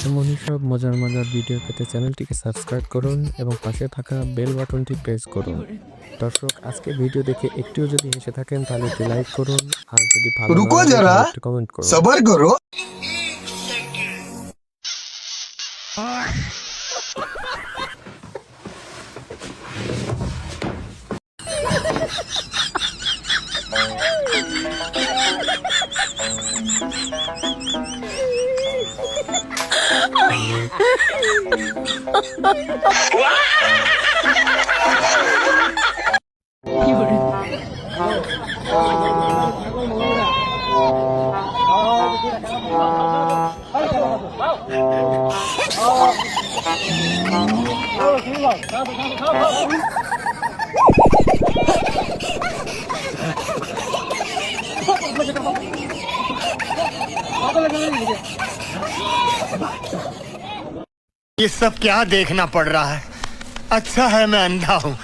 এমনই সব মজার মজার ভিডিও পেতে চ্যানেলটিকে সাবস্ক্রাইব করুন এবং পাশে থাকা বেল বাটনটি প্রেস করুন। দর্শক, আজকে ভিডিও দেখে একটুও যদি হেসে থাকেন তাহলে একটি লাইক করুন, আর যদি ভালো না रुको লাগে जरा তাহলে একটু কমেন্ট করুন। सबर करो। ये सब क्या देखना पड़ रहा है। अच्छा है मैं अंधा हूँ।